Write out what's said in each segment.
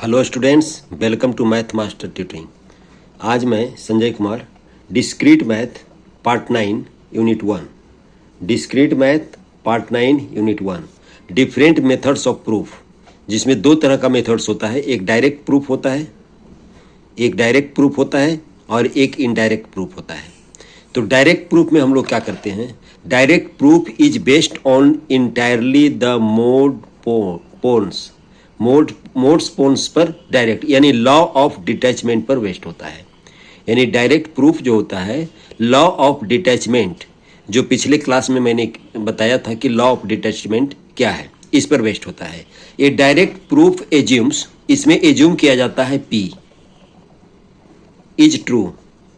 Hello students, welcome to math master tutoring. आज मैं Sanjay Kumar discrete math part 9 unit 1 discrete math part 9 unit 1 different methods of proof, जिसमें दो तरह का methods होता है। एक डायरेक्ट प्रूफ होता है और एक इनडायरेक्ट प्रूफ होता है। तो डायरेक्ट प्रूफ में हम लोग क्या करते हैं? Direct proof is based on entirely the modus ponens पर डायरेक्ट, यानी लॉ ऑफ डिटैचमेंट पर बेस्ड होता है। यानी डायरेक्ट प्रूफ जो होता है, लॉ ऑफ डिटैचमेंट, जो पिछले क्लास में मैंने बताया था कि लॉ ऑफ डिटैचमेंट क्या है, इस पर बेस्ड होता है। ये डायरेक्ट प्रूफ एज्यूम्स, इसमें एज्यूम किया जाता है P इज ट्रू,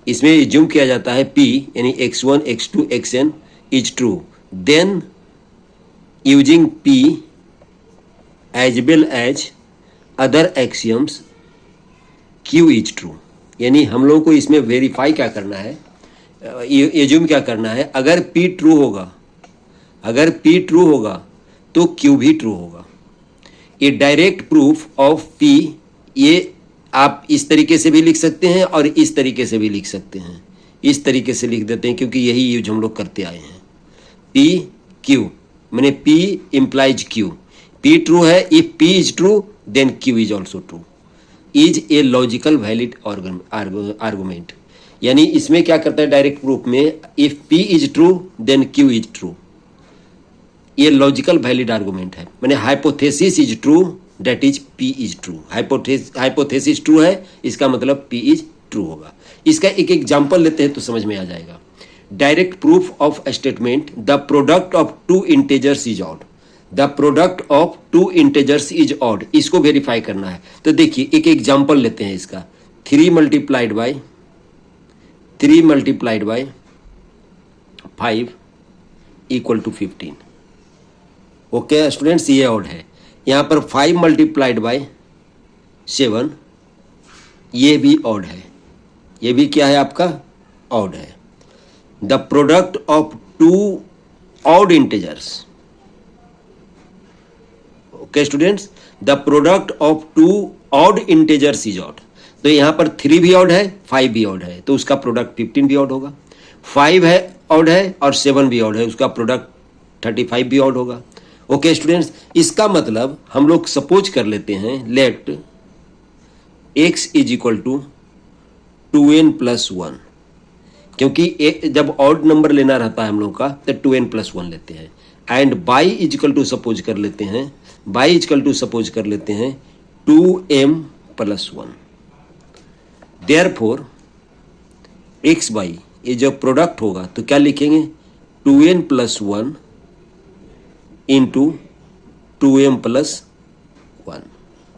इसमें एज्यूम किया जाता है P यानी x1 x2 xn is true, then using P as well as other axioms Q is true. यानी हम लोगों को इसमें वेरीफाई क्या करना है, एज्यूम क्या करना है? अगर P ट्रू होगा तो Q भी ट्रू होगा। ये डायरेक्ट प्रूफ ऑफ P, ये आप इस तरीके से भी लिख सकते हैं और इस तरीके से भी लिख सकते हैं। इस तरीके से लिख देते हैं क्योंकि यही यूज हम लोग करते आए हैं। P Q मैंने P implies Q, P true है, if P is true then Q is also true, is a logical valid argument. यानी इसमें क्या करता है डायरेक्ट प्रूफ में, if P is true then Q is true, ये logical valid argument है। मैंने hypothesis is true that is P is true, hypothesis true है, इसका मतलब P इज ट्रू होगा। इसका एक एग्जांपल लेते हैं तो समझ में आ जाएगा। Direct proof of statement the product of two integers is odd, the product of two integers is odd, इसको वेरीफाई करना है। तो देखिए एक एग्जांपल लेते हैं इसका, 3 multiplied by 5 equal to 15। Okay students, ये ऑड है। यहाँ पर 5 मल्टीप्लाइड बाय 7, ये भी ऑड है, ये भी क्या है आपका? ऑड है। The product of two odd integers, okay students, the product of two odd integers is odd. तो यहां पर 3 भी ऑड है, 5 भी ऑड है, तो उसका प्रोडक्ट 15 भी ऑड होगा। 5 है ऑड है और 7 भी ऑड है, उसका प्रोडक्ट 35 भी ऑड होगा। ओके स्टूडेंट्स, इसका मतलब हम लोग सपोज कर लेते हैं, let x is equal to 2n plus 1, क्योंकि जब ऑड नंबर लेना रहता है हम लोग का तो 2n प्लस 1 लेते हैं। And y is equal to suppose कर लेते हैं, y इक्वल टू सपोज कर लेते हैं 2m plus 1। Therefore x y ये जो प्रोडक्ट होगा तो क्या लिखेंगे? 2n plus 1 into 2m plus 1।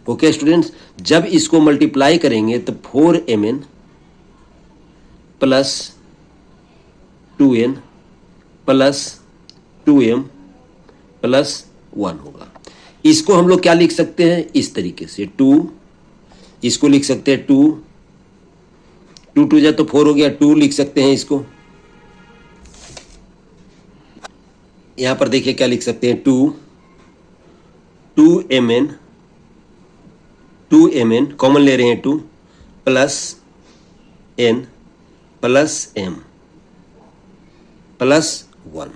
Okay students, जब इसको मल्टीप्लाई करेंगे तो 4mn plus 2n plus 2m plus 1 होगा। इसको हम लोग क्या लिख सकते हैं? इस तरीके से 2, इसको लिख सकते हैं 2 2 जा तो 4 हो गया, 2 लिख सकते हैं इसको। यहां पर देखिए क्या लिख सकते हैं, 2mn कॉमन ले रहे हैं 2 plus n plus m plus 1,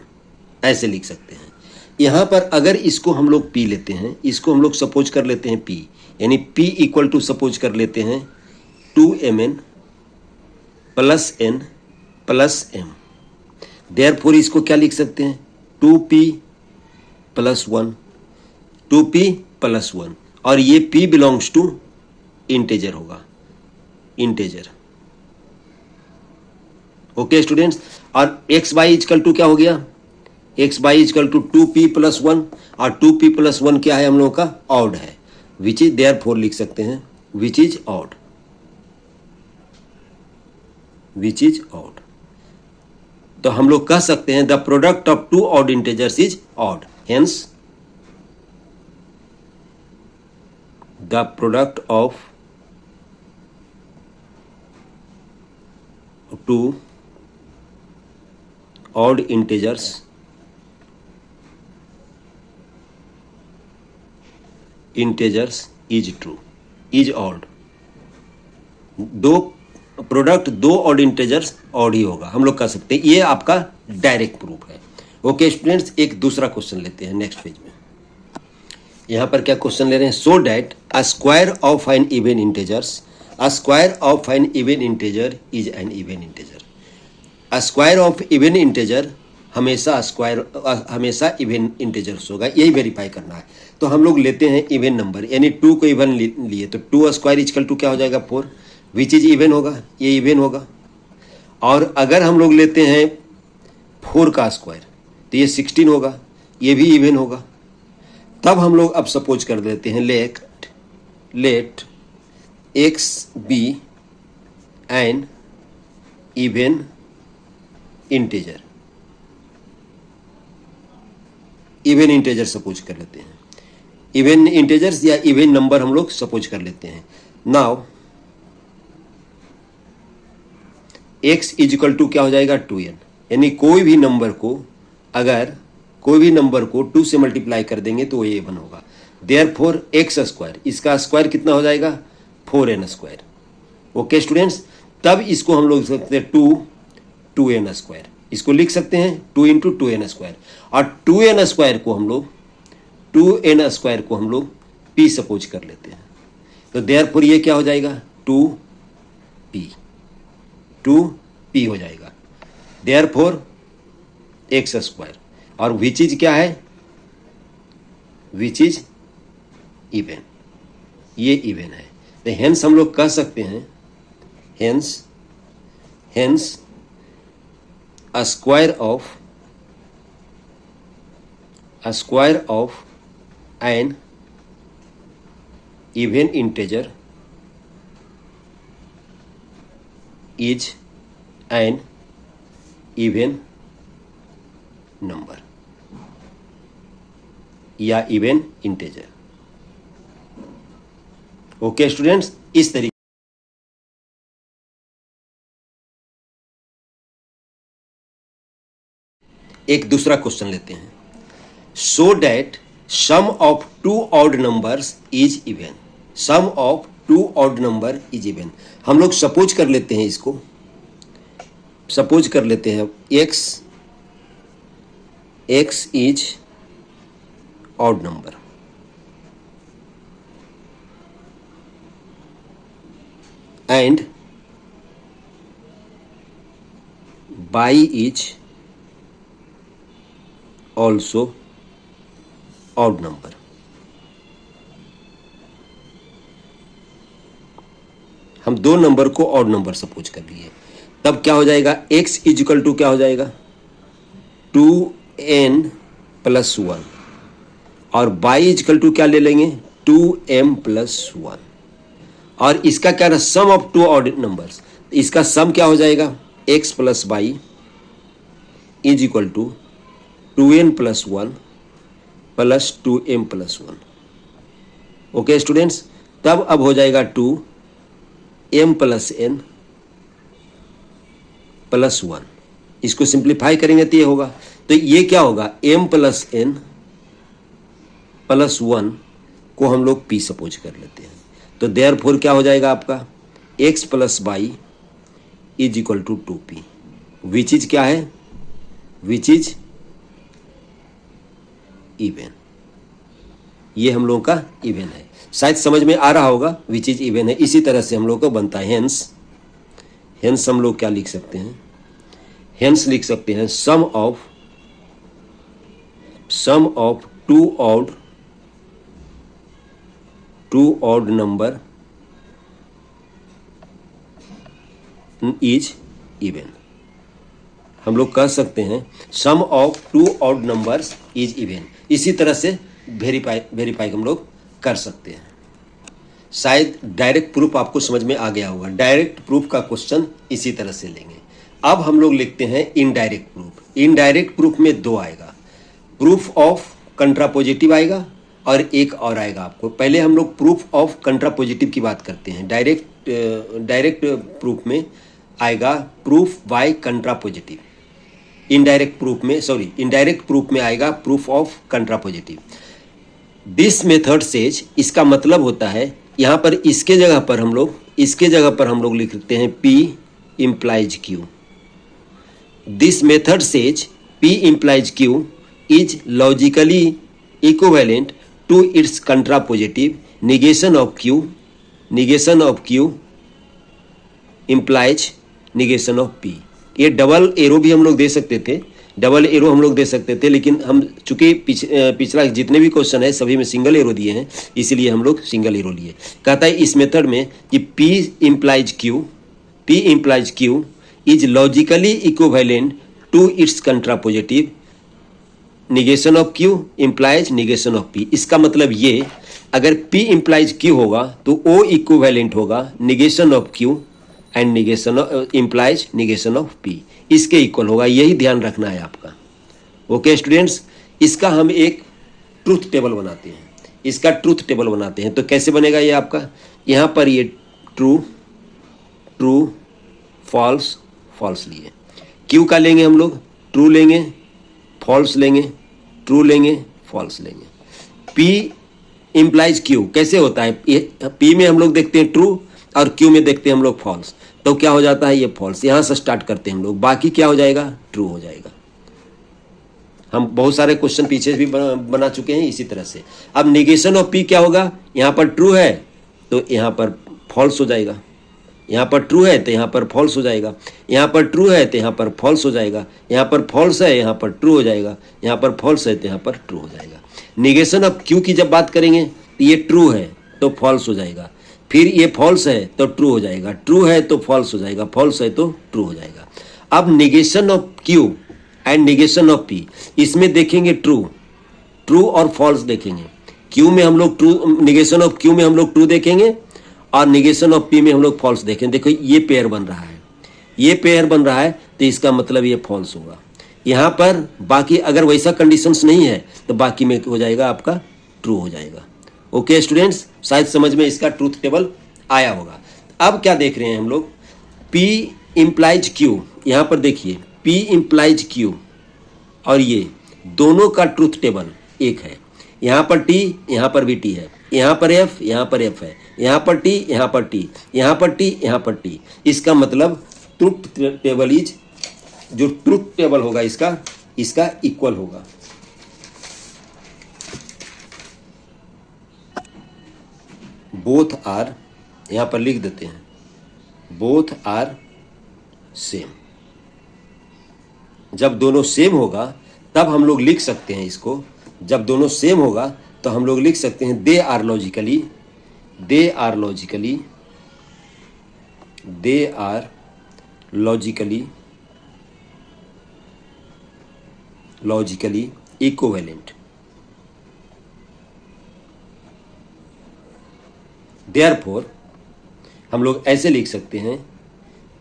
ऐसे लिख सकते हैं। यहां पर अगर इसको हम लोग P लेते हैं, इसको हम लोग सपोज कर लेते हैं P, यानी P इक्वल टू सपोज कर लेते हैं 2mn plus n plus m। Therefore इसको क्या लिख सकते हैं? 2p प्लस 1, 2p प्लस 1, और ये p बिलोंग्स टू इंटेजर होगा, इंटेजर। ओके स्टूडेंट्स, और एक्स वाई इजकल टू क्या हो गया? X y equal to 2p plus 1, और 2p प्लस 1 क्या है हम लोगों का? ऑड है, विच इज देयरफॉर लिख सकते हैं which is odd, which is odd. तो हम लोग कह सकते हैं the product of two odd integers is odd, hence the product of two odd integers is true। Is odd, दो प्रोडक्ट दो ऑड इंटीजर्स ऑड ही होगा, हम लोग कह सकते हैं। ये आपका डायरेक्ट प्रूफ है। ओके स्टूडेंट्स, एक दूसरा क्वेश्चन लेते हैं नेक्स्ट पेज में। यहाँ पर क्या क्वेश्चन ले रहे हैं, so that a square of an even integers, a square of an even integer is an even integer. A square of even integer हमेशा स्क्वायर हमेशा इवन इंटीजर्स होगा, यही वेरीफाई करना है। तो हम लोग लेते हैं इवन नंबर, यानी 2 को इवन लिए तो 2 स्क्वायर इक्वल टू क्या हो जाएगा 4, विच इज इवन होगा, ये इवन होगा। और अगर हम लोग लेते हैं 4 का स्क्वायर तो ये 16 होगा, ये भी इवन होगा। तब हम लोग अब सपोज कर देते हैं let x be an even integer, even integer suppose कर लेते हैं, इवन इंटीजर्स या इवन नंबर हम लोग सपोज कर लेते हैं। Now x is equal to क्या हो जाएगा 2n, यानी कोई भी नंबर को अगर कोई भी नंबर को 2 से मल्टीप्लाई कर देंगे तो ये इवन होगा। देयरफॉर x स्क्वायर, इसका स्क्वायर कितना हो जाएगा 4n स्क्वायर। ओके स्टूडेंट्स, तब इसको हम लोग लिख सकते हैं 2n स्क्वायर, इसको लिख सकते हैं 2 इंटू 2n स्क्वायर। और 2n स्क्वायर को हम लोग p सपोज कर लेते हैं। तो देयरफॉर ये क्या हो जाएगा 2p हो जाएगा। देयरफॉर x स्क्वायर, और विच इज क्या है, विच इज इवन, ये इवन है। तो हेंस हम लोग कह सकते हैं hence a square of an even integer is an even number या इवन इंटीजर। ओके स्टूडेंट्स, इस तरीके एक दूसरा क्वेश्चन लेते हैं, so that sum of 2 odd numbers is even, sum of 2 odd number is even. हम लोग सपोज कर लेते हैं, इसको सपोज कर लेते हैं x is odd number and y is also odd number. हम दो नंबर को ऑड नंबर सपोज कर लिए, तब क्या हो जाएगा x इज इक्वल टू क्या हो जाएगा 2n प्लस 1, और y इज इक्वल टू क्या ले लेंगे 2m प्लस 1। और इसका क्या है सम ऑफ 2 ऑड नंबर्स, इसका सम क्या हो जाएगा x plus y is equal to 2n plus 1 plus 2m plus 1। Okay students, तब अब हो जाएगा 2m प्लस n प्लस 1, इसको सिंप्लीफाई करेंगे तो ये होगा। तो ये क्या होगा m प्लस n प्लस 1 को हम लोग p सपोज कर लेते हैं। तो देयरफॉर क्या हो जाएगा आपका x plus y is equal to 2p, which is क्या है विच इज इवन। ये हम लोगों का इवन है, शायद समझ में आ रहा होगा, विच इज इवन है। इसी तरह से हम लोग को बनता है हेंस हम लोग क्या लिख सकते हैं, हेंस लिख सकते हैं sum of 2 odd number is even. हम लोग कह सकते हैं sum of 2 odd numbers is even. इसी तरह से वेरीफाई हम लोग कर सकते हैं। शायद डायरेक्ट प्रूफ आपको समझ में आ गया होगा। डायरेक्ट प्रूफ का क्वेश्चन इसी तरह से लेंगे। अब हम लोग लिखते हैं इनडायरेक्ट प्रूफ। इनडायरेक्ट प्रूफ में 2 आएगा, प्रूफ ऑफ कंट्रापोजिटिव आएगा और एक और आएगा आपको। पहले हम लोग प्रूफ ऑफ कंट्रापोजिटिव की बात करते हैं। डायरेक्ट प्रूफ में आएगा proof by contrapositive. Indirect proof में आएगा proof of contrapositive. This method says, इसका मतलब होता है यहाँ पर इसके जगह पर हम लोग लिखते हैं P implies Q. This method says P implies Q is logically equivalent to its contrapositive. Negation of Q implies negation of P. ये डबल एरो भी हम लोग दे सकते थे, लेकिन हम चूंकि पिछला जितने भी क्वेश्चन है सभी में सिंगल एरो दिए हैं, इसीलिए हम लोग सिंगल एरो लिए। कहता है इस मेथड में कि P implies Q is logically equivalent to its contrapositive. negation of Q implies negation of P. इसका मतलब ये, अगर P implies Q होगा तो O इक्विवेलेंट होगा negation of Q and negation implies negation of P, इसके इक्वल होगा। यही ध्यान रखना है आपका। ओके स्टूडेंट्स, इसका हम एक ट्रूथ टेबल बनाते हैं। तो कैसे बनेगा ये आपका, यहाँ पर ये ट्रू फॉल्स लिए, Q का लेंगे हम लोग, ट्रू लेंगे, फॉल्स लेंगे, ट्रू लेंगे, फॉल्स लेंगे। P इम्प्लाइज Q कैसे होता है, P में हम लोग देखते हैं ट्रू और Q में देखते हैं हम लोग फॉल्स, तो क्या हो जाता है ये फॉल्स। यहां से स्टार्ट करते हैं हम लोग, बाकी क्या हो जाएगा, ट्रू हो जाएगा। हम बहुत सारे क्वेश्चन पीछे भी बना चुके हैं इसी तरह से। अब निगेशन ऑफ P क्या होगा, यहां पर ट्रू है तो यहां पर फॉल्स हो जाएगा, यहाँ पर ट्रू है तो यहाँ पर फॉल्स हो जाएगा, यहाँ पर ट्रू है तो यहाँ पर फॉल्स हो जाएगा, यहाँ पर फॉल्स है यहाँ पर ट्रू हो जाएगा, यहाँ पर फॉल्स है तो यहाँ पर ट्रू हो जाएगा। निगेशन ऑफ Q की जब बात करेंगे तो ये ट्रू है तो फॉल्स हो जाएगा, फिर ये फॉल्स है तो ट्रू हो जाएगा, ट्रू है तो फॉल्स हो जाएगा, फॉल्स है तो ट्रू हो जाएगा। अब negation of Q and negation of P, इसमें देखेंगे ट्रू और फॉल्स देखेंगे। Q में हम लोग ट्रू, निगेशन ऑफ Q में हम लोग ट्रू देखेंगे और निगेशन ऑफ P में हम लोग फॉल्स देखें। देखो ये पेयर बन रहा है, तो इसका मतलब ये फॉल्स होगा। यहाँ पर बाकी अगर वैसा कंडीशंस नहीं है तो बाकी में हो जाएगा आपका ट्रू हो जाएगा। ओके स्टूडेंट्स, शायद समझ में इसका ट्रूथ टेबल आया होगा। अब क्या देख रहे हैं हम लोग, P इम्प्लाइज Q, यहाँ पर देखिए P इम्प्लाइज Q और ये दोनों का ट्रूथ टेबल एक है। यहाँ पर T, यहाँ पर भी T है, यहाँ पर F, यहाँ पर F है, यहाँ पर T, यहाँ पर T, यहाँ पर T, यहाँ पर T। इसका मतलब ट्रूथ टेबल इज, जो ट्रूथ टेबल होगा इसका इक्वल होगा। बोथ आर, यहाँ पर लिख देते हैं बोथ आर सेम। जब दोनों सेम होगा तब हम लोग लिख सकते हैं इसको, जब दोनों सेम होगा तो हम लोग लिख सकते हैं they are logically equivalent. Therefore हम लोग ऐसे लिख सकते हैं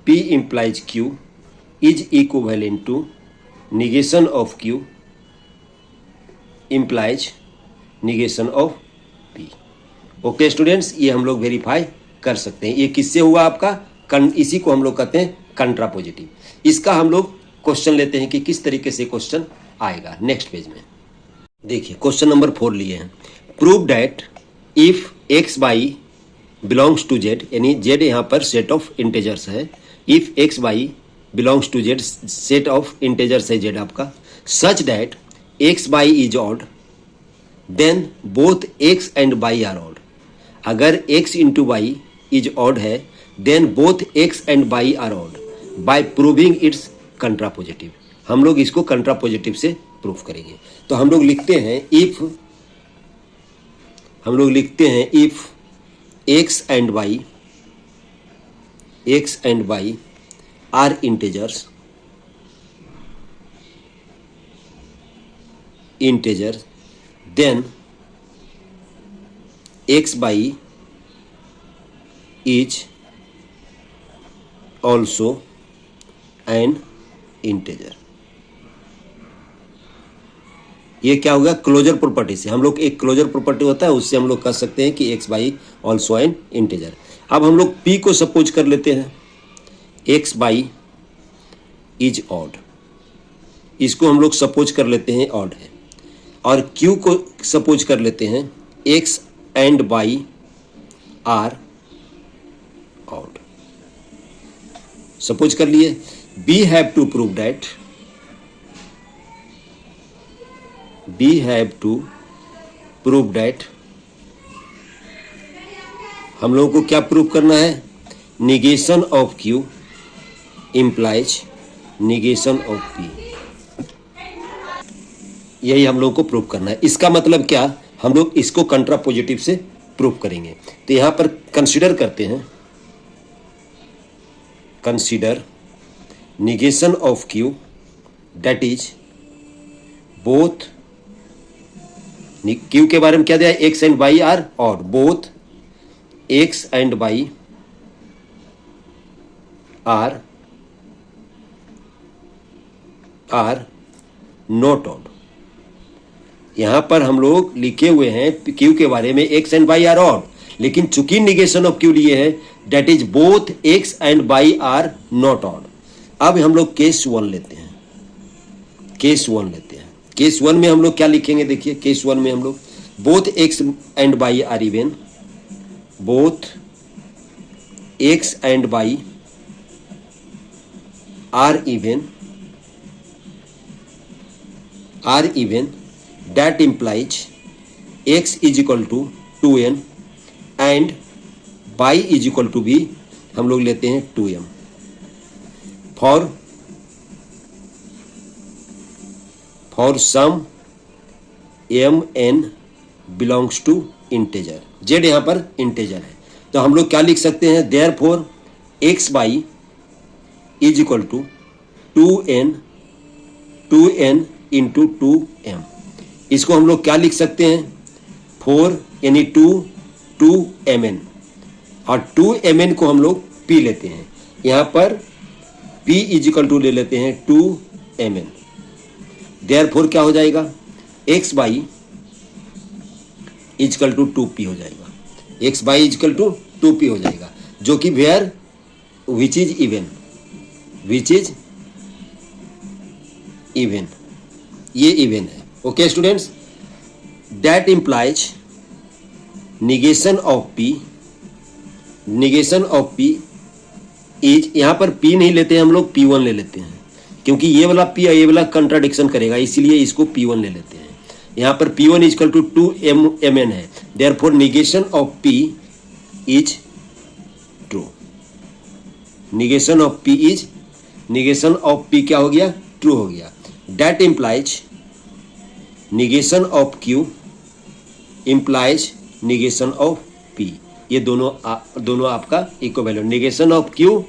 P implies Q is equivalent to negation of Q implies negation of P। Okay students, ये हम लोग वेरीफाई कर सकते हैं। ये किससे हुआ आपका, इसी को हम लोग कहते हैं कंट्रापोजिटिव। इसका हम लोग क्वेश्चन लेते हैं कि किस तरीके से क्वेश्चन आएगा। नेक्स्ट पेज में देखिए क्वेश्चन नंबर 4 लिए हैं। Prove that if x y belongs to z, यानी z यहाँ पर सेट ऑफ इंटेजर्स है, if x y belongs to z, set of integers है z आपका, such that x y is odd, then both x and y are odd. अगर x into Y is odd है देन both x and y are odd by proving its contrapositive. हम लोग इसको कंट्रापोजिटिव से proof करेंगे। तो हम लोग लिखते हैं if x and y are integers, then x by is also an integer। ये क्या होगा, क्लोजर प्रॉपर्टी से। हम लोग एक क्लोजर प्रॉपर्टी होता है उससे हम लोग कह सकते हैं कि x by also an integer। अब हम लोग p को सपोज कर लेते हैं x by is odd, इसको हम लोग सपोज कर लेते हैं ऑड है, और q को सपोज कर लेते हैं x and y are odd. Suppose कर लिए we have to prove that, we have to prove that, हम लोगों को क्या प्रूव करना है? Negation of q implies negation of p, यही हम लोगों को प्रूव करना है। इसका मतलब क्या, हम लोग इसको कंट्रापोजिटिव से प्रूव करेंगे। तो यहां पर कंसीडर करते हैं, consider negation of q that is both, q के बारे में क्या दिया है? एक्स एंड वाई आर और both x and y are not odd. यहां पर हम लोग लिखे हुए हैं क्यू के बारे में x and y are odd, लेकिन चूंकि निगेशन ऑफ क्यू लिए है that is both x and y are not odd. अब हम लोग केस वन लेते हैं, केस वन लेते हैं। केस वन में हम लोग क्या लिखेंगे? देखिए केस वन में हम लोग both x and y are even, both x and y are even, that implies x is equal to 2n and y is equal to b, हम लोग लेते हैं 2m for some m n belongs to integer, z यहाँ पर integer है। तो हम लोग क्या लिख सकते हैं? therefore x y is equal to 2n into 2m। इसको हम लोग क्या लिख सकते हैं? 4 यानी 2mn, और 2mn को हम लोग p लेते हैं। यहाँ पर p इजिकल टू ले लेते हैं 2mn। देयरफॉर क्या हो जाएगा? X by is equal to 2p हो जाएगा, x by is equal to 2p हो जाएगा, जो कि where which is even, which is even, ये इवन है। Okay students, that implies negation of p, negation of p is, यहां पर पी नहीं लेते हैं हम लोग, P1 ले लेते हैं, क्योंकि ये वाला पी ये वाला कंट्राडिक्शन करेगा, इसीलिए इसको P1 ले लेते हैं। यहां पर P1 इजकल टू 2mn है, therefore negation of P is true. Negation of P is, negation of P क्या हो गया? ट्रू हो गया। That implies negation of Q implies negation of P, ये दोनों आपका equivalent, negation of Q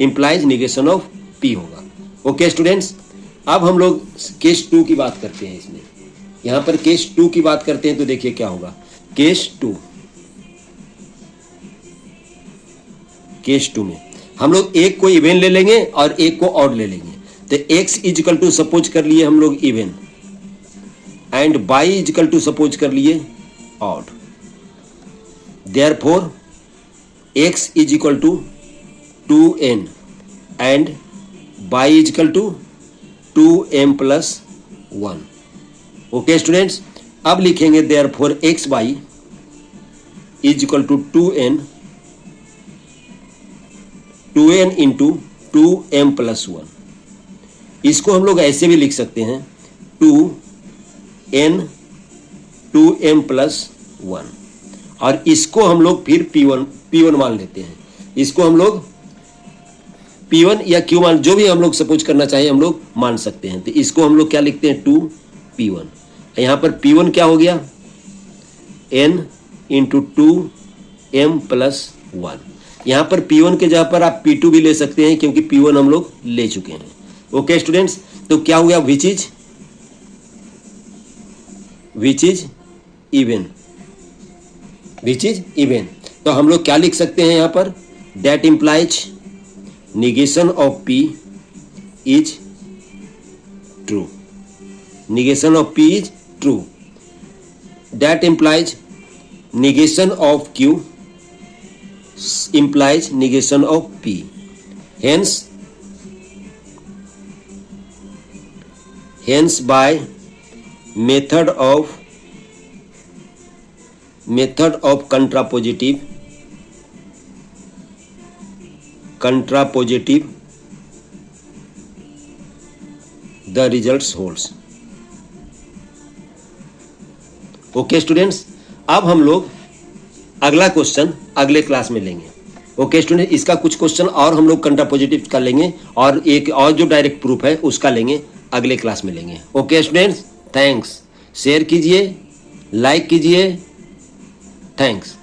implies negation of P होगा। Okay students, अब हम लोग केस 2 की बात करते हैं। इसमें यहां पर केस 2 की बात करते हैं तो देखिए क्या होगा। केस 2, केस 2 में हम लोग एक को इवन ले लेंगे और एक को ऑड ले लेंगे। तो x इजिकल टू सपोज कर लिए हम लोग even and y is equal to suppose कर लिए odd. Therefore x is equal to 2n and y is equal to 2m plus 1। Okay students, अब लिखेंगे therefore x y is equal to 2n into 2m plus 1। इसको हम लोग ऐसे भी लिख सकते हैं 2m प्लस 1, और इसको हम लोग फिर P1 मान लेते हैं। इसको हम लोग P1 या Q मान, जो भी हम लोग सपोज करना चाहिए हम लोग मान सकते हैं। तो इसको हम लोग क्या लिखते हैं 2P1। यहाँ पर P1 क्या हो गया? n into 2m plus 1। यहाँ पर P1 के जगह पर आप P2 भी ले सकते हैं, क्योंकि P1 हम लोग ले चुके हैं। ओके स्टूडेंट्स, तो क्या हो गया? विच is even, which is even. तो हम लोग क्या लिख सकते हैं यहाँ पर? That implies negation of P is true, negation of P is true. That implies negation of Q implies negation of P. Hence by method of method of contrapositive the results holds. Okay students, अब हम लोग अगला question अगले class में लेंगे. Okay student, इसका कुछ question और हम लोग कंट्रापोजिटिव का लेंगे और एक और जो डायरेक्ट प्रूफ है उसका लेंगे, अगले क्लास में लेंगे. Okay students, thanks. शेयर कीजिए, लाइक कीजिए. थैंक्स.